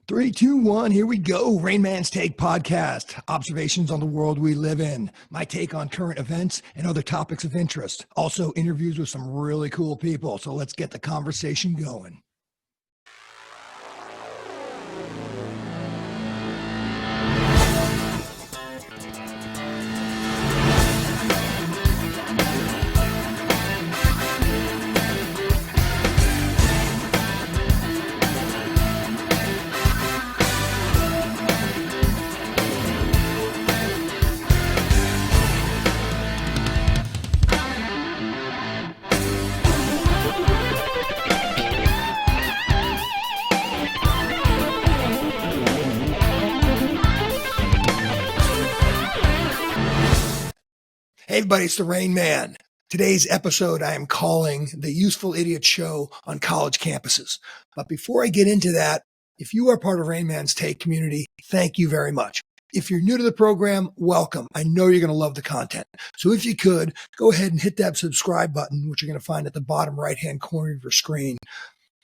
Three, two, one, here we go. Rainman's Take podcast. Observations on the world we live in. My take on current events and other topics of interest. Also, interviews with some really cool people. So let's get the conversation going. Hey everybody, it's the Rain Man. Today's episode I am calling the Useful Idiot Show on college campuses. But before I get into that, if you are part of Rain Man's Take community, thank you very much. If you're new to the program, welcome. I know you're going to love the content. So if you could, go ahead and hit that subscribe button, which you're going to find at the bottom right-hand corner of your screen.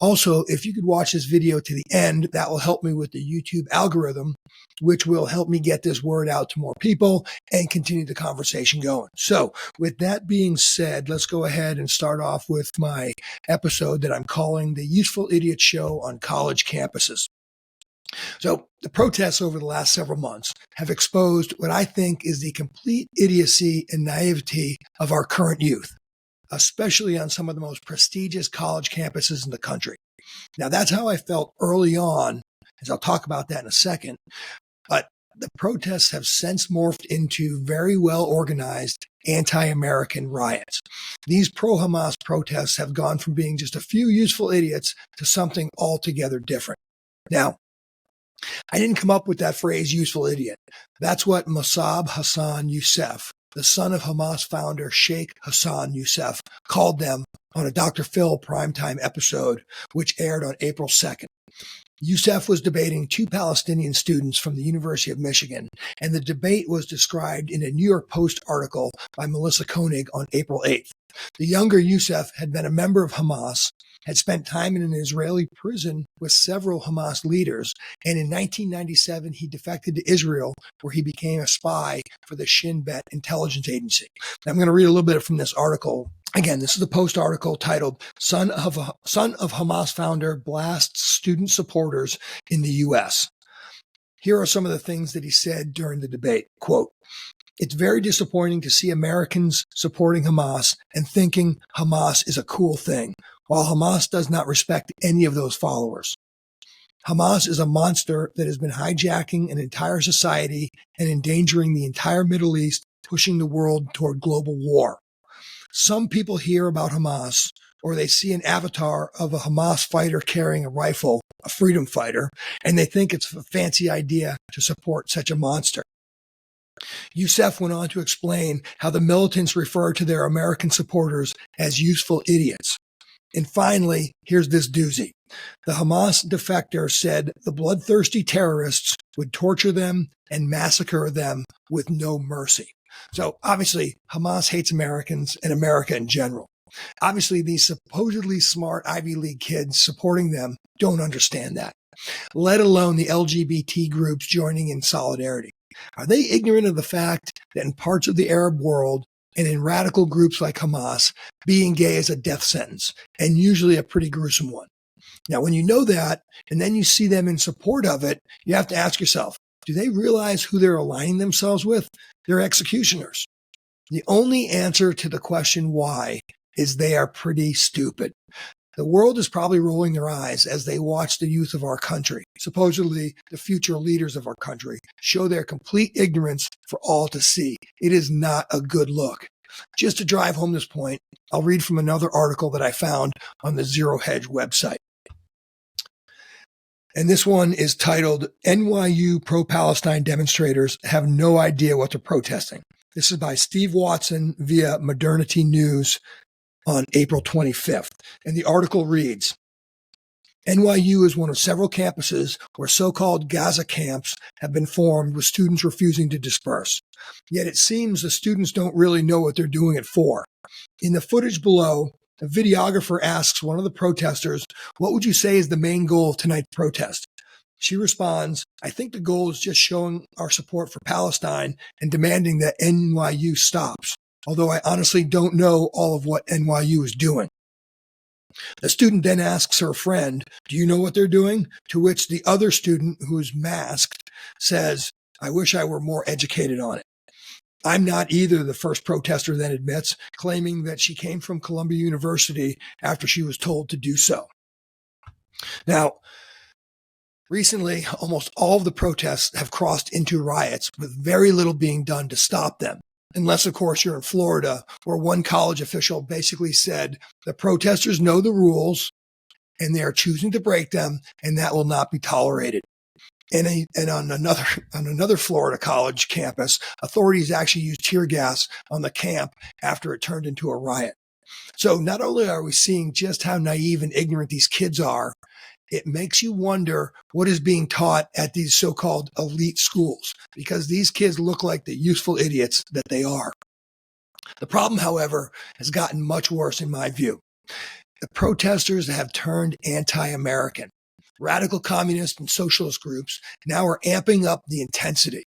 Also, if you could watch this video to the end, that will help me with the YouTube algorithm, which will help me get this word out to more people and continue the conversation going. So with that being said, let's go ahead and start off with my episode that I'm calling the Useful Idiot Show on college campuses. So the protests over the last several months have exposed what I think is the complete idiocy and naivety of our current youth, especially on some of the most prestigious college campuses in the country. Now, that's how I felt early on, as I'll talk about that in a second. But the protests have since morphed into very well organized anti-American riots. These pro-Hamas protests have gone from being just a few useful idiots to something altogether different. Now, I didn't come up with that phrase, useful idiot. That's what Mossab Hassan Youssef, the son of Hamas founder Sheikh Hassan Youssef, called them on a Dr. Phil primetime episode, which aired on April 2nd. Youssef was debating two Palestinian students from the University of Michigan, and the debate was described in a New York Post article by Melissa Koenig on April 8th. The younger Youssef had been a member of Hamas, had spent time in an Israeli prison with several Hamas leaders, and in 1997 he defected to Israel, where he became a spy for the Shin Bet intelligence agency. Now, I'm going to read a little bit from this article. Again, this is a Post article titled Son of Hamas Founder Blasts Student Supporters in the U.S. Here are some of the things that he said during the debate. Quote, "It's very disappointing to see Americans supporting Hamas and thinking Hamas is a cool thing, while Hamas does not respect any of those followers. Hamas is a monster that has been hijacking an entire society and endangering the entire Middle East, pushing the world toward global war. Some people hear about Hamas, or they see an avatar of a Hamas fighter carrying a rifle, a freedom fighter, and they think it's a fancy idea to support such a monster." Youssef went on to explain how the militants refer to their American supporters as useful idiots. And finally, here's this doozy. The Hamas defector said the bloodthirsty terrorists would torture them and massacre them with no mercy. So obviously, Hamas hates Americans and America in general. Obviously, these supposedly smart Ivy League kids supporting them don't understand that, let alone the LGBT groups joining in solidarity. Are they ignorant of the fact that in parts of the Arab world and in radical groups like Hamas, being gay is a death sentence, and usually a pretty gruesome one? Now, when you know that, and then you see them in support of it, you have to ask yourself, do they realize who they're aligning themselves with? They're executioners. The only answer to the question why is they are pretty stupid. The world is probably rolling their eyes as they watch the youth of our country, supposedly the future leaders of our country, show their complete ignorance for all to see. It is not a good look. Just to drive home this point, I'll read from another article that I found on the Zero Hedge website. And this one is titled, NYU Pro-Palestine Demonstrators Have No Idea What They're Protesting. This is by Steve Watson via Modernity News on April 25th. And the article reads, NYU is one of several campuses where so-called Gaza camps have been formed with students refusing to disperse. Yet it seems the students don't really know what they're doing it for. In the footage below, a videographer asks one of the protesters, "What would you say is the main goal of tonight's protest?" She responds, I think the goal is just showing our support for Palestine and demanding that NYU stops, although I honestly don't know all of what NYU is doing. The student then asks her friend, do you know what they're doing? To which the other student, who's masked, says, I wish I were more educated on it. I'm not either, the first protester then admits, claiming that she came from Columbia University after she was told to do so. Now, recently, almost all of the protests have crossed into riots with very little being done to stop them. Unless, of course, you're in Florida, where one college official basically said the protesters know the rules and they are choosing to break them, and that will not be tolerated. And on another Florida college campus, authorities actually used tear gas on the camp after it turned into a riot. So not only are we seeing just how naive and ignorant these kids are, it makes you wonder what is being taught at these so-called elite schools, because these kids look like the useful idiots that they are. The problem, however, has gotten much worse in my view. The protesters have turned anti-American. Radical communist and socialist groups now are amping up the intensity.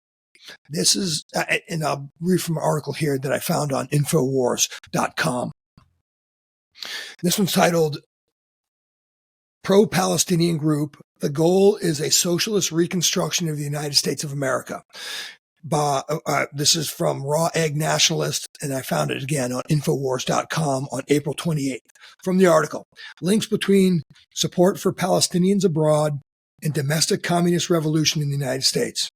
This is, and I'll read from an article here that I found on Infowars.com. This one's titled, Pro-Palestinian Group, the goal is a socialist reconstruction of the United States of America. This is from Raw Egg Nationalist, and I found it again on Infowars.com on April 28th. From the article, links between support for Palestinians abroad and domestic communist revolution in the United States.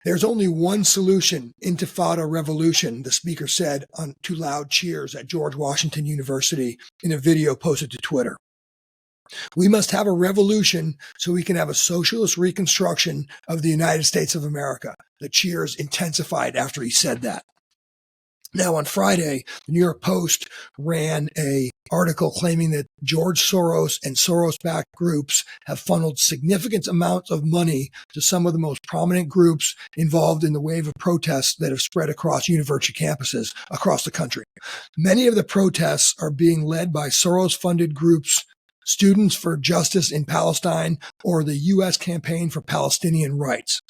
There's only one solution, Intifada revolution, the speaker said to loud cheers at George Washington University in a video posted to Twitter. We must have a revolution so we can have a socialist reconstruction of the United States of America. The cheers intensified after he said that. Now, on Friday, the New York Post ran an article claiming that George Soros and Soros-backed groups have funneled significant amounts of money to some of the most prominent groups involved in the wave of protests that have spread across university campuses across the country. Many of the protests are being led by Soros-funded groups, Students for Justice in Palestine, or the U.S. Campaign for Palestinian Rights.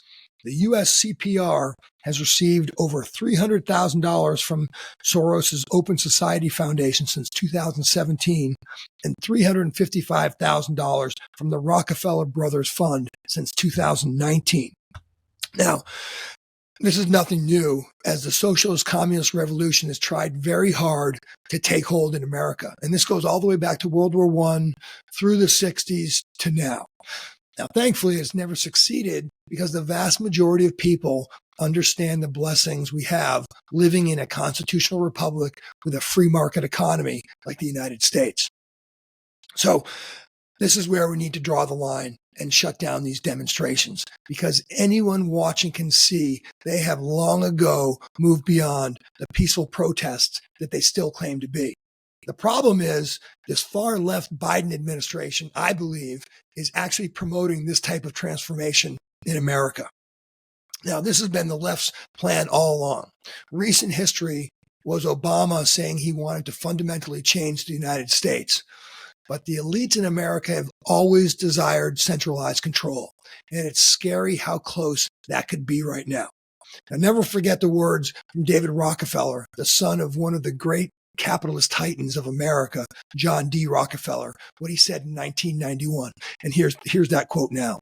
The U.S. CPR has received over $300,000 from Soros's Open Society Foundation since 2017 and $355,000 from the Rockefeller Brothers Fund since 2019. Now, this is nothing new, as the socialist communist revolution has tried very hard to take hold in America. And this goes all the way back to World War I, through the 60s to now. Now, thankfully, it's never succeeded because the vast majority of people understand the blessings we have living in a constitutional republic with a free market economy like the United States. So this is where we need to draw the line and shut down these demonstrations, because anyone watching can see they have long ago moved beyond the peaceful protests that they still claim to be. The problem is this far left Biden administration, I believe, is actually promoting this type of transformation in America. Now, this has been the left's plan all along. Recent history was Obama saying he wanted to fundamentally change the United States. But the elites in America have always desired centralized control. And it's scary how close that could be right now. Now, never forget the words from David Rockefeller, the son of one of the great capitalist titans of America, John D. Rockefeller, what he said in 1991. And here's that quote now.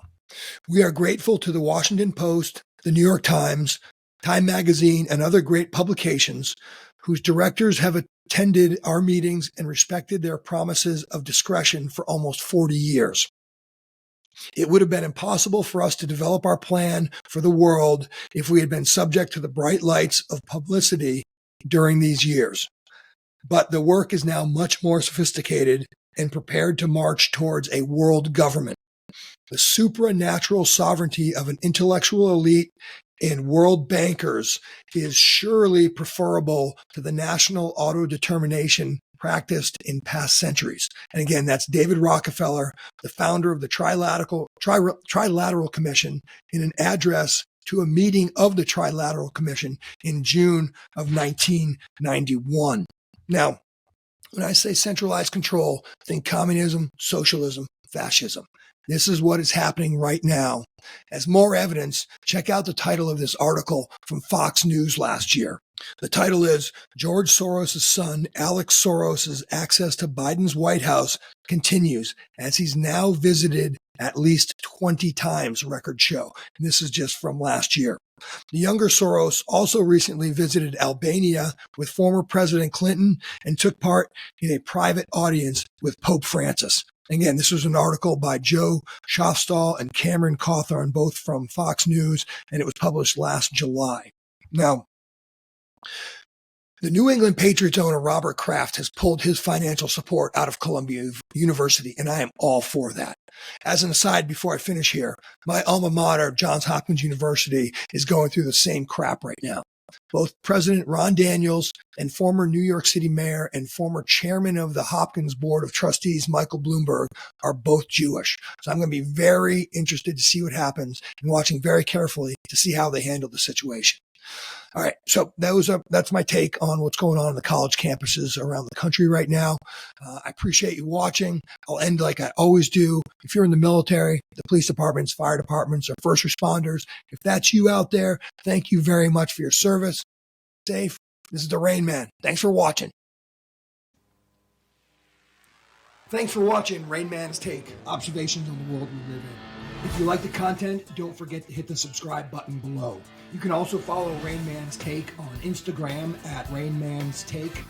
We are grateful to the Washington Post, the New York Times, Time Magazine, and other great publications whose directors have attended our meetings and respected their promises of discretion for almost 40 years. It would have been impossible for us to develop our plan for the world if we had been subject to the bright lights of publicity during these years. But the work is now much more sophisticated and prepared to march towards a world government. The supranatural sovereignty of an intellectual elite and world bankers is surely preferable to the national autodetermination practiced in past centuries. And again, that's David Rockefeller, the founder of the Trilateral Commission, in an address to a meeting of the Trilateral Commission in June of 1991. Now, when I say centralized control, think communism, socialism, fascism. This is what is happening right now. As more evidence, check out the title of this article from Fox News last year. The title is George Soros' son, Alex Soros' access to Biden's White House continues as he's now visited at least 20 times, records show. And this is just from last year. The younger Soros also recently visited Albania with former President Clinton and took part in a private audience with Pope Francis. Again, this was an article by Joe Schaafstall and Cameron Cawthorn, both from Fox News, and it was published last July. Now, the New England Patriots owner Robert Kraft has pulled his financial support out of Columbia University, and I am all for that. As an aside, before I finish here, my alma mater, Johns Hopkins University, is going through the same crap right now. Both President Ron Daniels and former New York City mayor and former chairman of the Hopkins Board of Trustees, Michael Bloomberg, are both Jewish. So I'm going to be very interested to see what happens and watching very carefully to see how they handle the situation. All right, so that's my take on what's going on in the college campuses around the country right now. I appreciate you watching. I'll end like I always do. If you're in the military, the police departments, fire departments, or first responders, if that's you out there, thank you very much for your service. Safe. This is the Rain Man. Thanks for watching. Thanks for watching Rain Man's Take, observations on the world we live in. If you like the content, don't forget to hit the subscribe button below. You can also follow Rain Man's Take on Instagram at Rain Man's Take.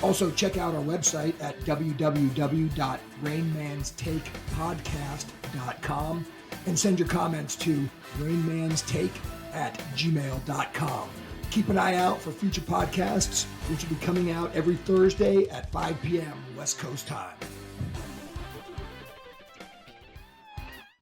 Also, check out our website at www.rainmanstakepodcast.com and send your comments to rainmanstake@gmail.com. Keep an eye out for future podcasts, which will be coming out every Thursday at 5 p.m. West Coast time.